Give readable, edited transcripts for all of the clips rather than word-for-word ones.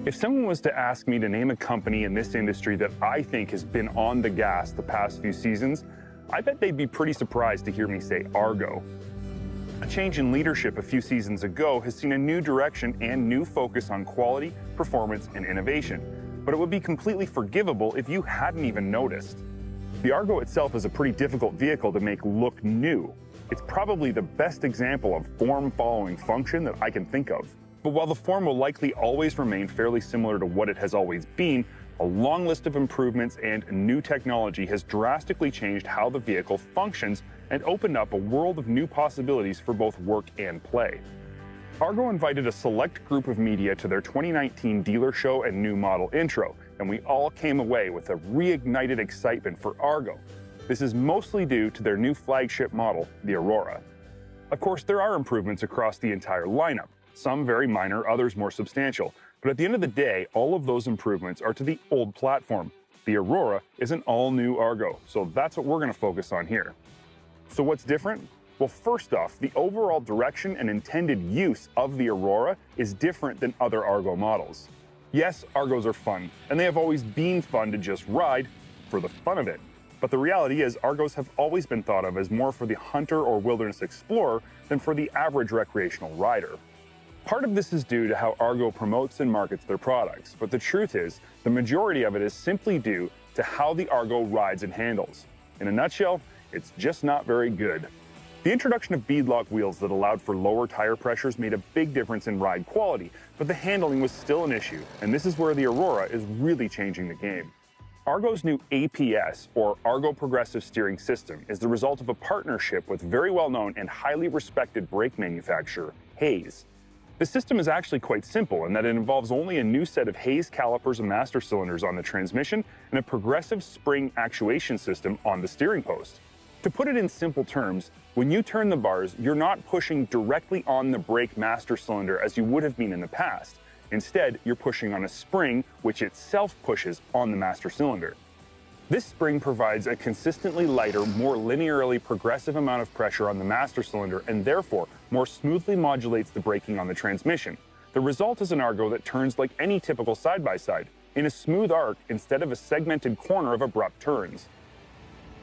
If someone was to ask me to name a company in this industry that I think has been on the gas the past few seasons, I bet they'd be pretty surprised to hear me say ARGO. A change in leadership a few seasons ago has seen a new direction and new focus on quality, performance, and innovation, but it would be completely forgivable if you hadn't even noticed. The ARGO itself is a pretty difficult vehicle to make look new. It's probably the best example of form-following function that I can think of. But while the form will likely always remain fairly similar to what it has always been, a long list of improvements and new technology has drastically changed how the vehicle functions and opened up a world of new possibilities for both work and play. ARGO invited a select group of media to their 2019 dealer show and new model intro, and we all came away with a reignited excitement for ARGO. This is mostly due to their new flagship model, the Aurora. Of course, there are improvements across the entire lineup, some very minor, others more substantial. But at the end of the day, all of those improvements are to the old platform. The Aurora is an all-new ARGO, so that's what we're going to focus on here. So what's different? Well, first off, the overall direction and intended use of the Aurora is different than other ARGO models. Yes, ARGOs are fun, and they have always been fun to just ride for the fun of it. But the reality is, ARGOs have always been thought of as more for the hunter or wilderness explorer than for the average recreational rider. Part of this is due to how ARGO promotes and markets their products, but the truth is, the majority of it is simply due to how the ARGO rides and handles. In a nutshell, it's just not very good. The introduction of beadlock wheels that allowed for lower tire pressures made a big difference in ride quality, but the handling was still an issue, and this is where the Aurora is really changing the game. ARGO's new APS, or ARGO Progressive Steering System, is the result of a partnership with very well-known and highly respected brake manufacturer, Hayes. The system is actually quite simple in that it involves only a new set of Hayes calipers and master cylinders on the transmission and a progressive spring actuation system on the steering post. To put it in simple terms, when you turn the bars, you're not pushing directly on the brake master cylinder as you would have been in the past. Instead, you're pushing on a spring, which itself pushes on the master cylinder. This spring provides a consistently lighter, more linearly progressive amount of pressure on the master cylinder and therefore more smoothly modulates the braking on the transmission. The result is an ARGO that turns like any typical side-by-side, in a smooth arc instead of a segmented corner of abrupt turns.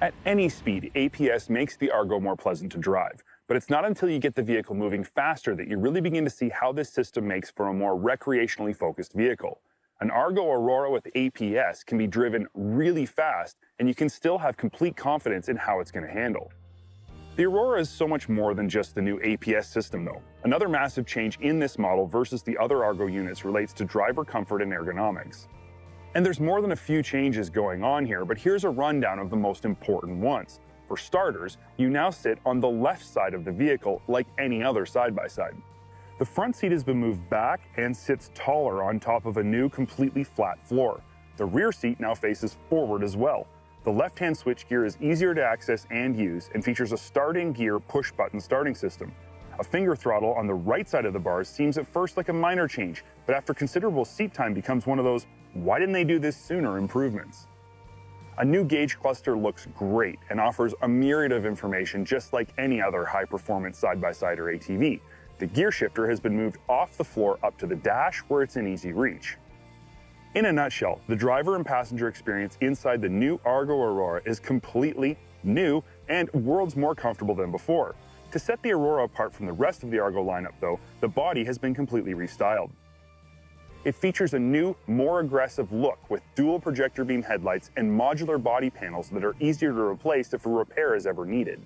At any speed, APS makes the ARGO more pleasant to drive, but it's not until you get the vehicle moving faster that you really begin to see how this system makes for a more recreationally focused vehicle. An ARGO Aurora with APS can be driven really fast, and you can still have complete confidence in how it's going to handle. The Aurora is so much more than just the new APS system, though. Another massive change in this model versus the other ARGO units relates to driver comfort and ergonomics. And there's more than a few changes going on here, but here's a rundown of the most important ones. For starters, you now sit on the left side of the vehicle like any other side-by-side. The front seat has been moved back and sits taller on top of a new completely flat floor. The rear seat now faces forward as well. The left-hand switchgear is easier to access and use and features a start-in-gear push-button starting system. A finger throttle on the right side of the bars seems at first like a minor change, but after considerable seat time becomes one of those "why didn't they do this sooner" improvements. A new gauge cluster looks great and offers a myriad of information just like any other high-performance side-by-side or ATV. The gear shifter has been moved off the floor up to the dash where it's in easy reach. In a nutshell, the driver and passenger experience inside the new ARGO Aurora is completely new and worlds more comfortable than before. To set the Aurora apart from the rest of the ARGO lineup, though, the body has been completely restyled. It features a new, more aggressive look with dual projector beam headlights and modular body panels that are easier to replace if a repair is ever needed.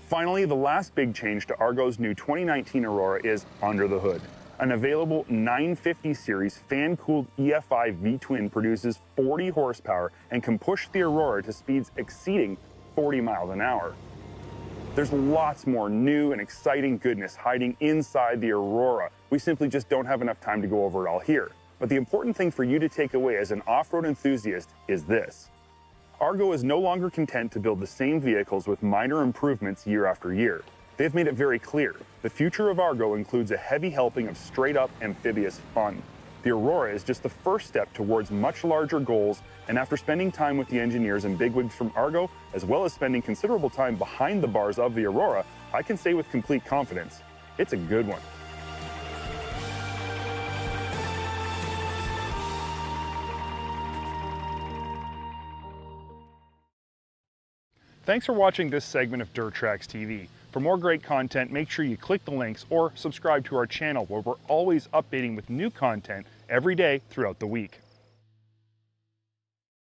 Finally, the last big change to ARGO's new 2019 Aurora is under the hood. An available 950 series fan-cooled EFI V-twin produces 40 horsepower and can push the Aurora to speeds exceeding 40 miles an hour. There's lots more new and exciting goodness hiding inside the Aurora. We simply just don't have enough time to go over it all here. But the important thing for you to take away as an off-road enthusiast is this. ARGO is no longer content to build the same vehicles with minor improvements year after year. They've made it very clear. The future of ARGO includes a heavy helping of straight-up amphibious fun. The Aurora is just the first step towards much larger goals, and after spending time with the engineers and bigwigs from ARGO, as well as spending considerable time behind the bars of the Aurora, I can say with complete confidence, it's a good one. Thanks for watching this segment of Dirt Trax TV. For more great content, make sure you click the links or subscribe to our channel where we're always updating with new content every day throughout the week.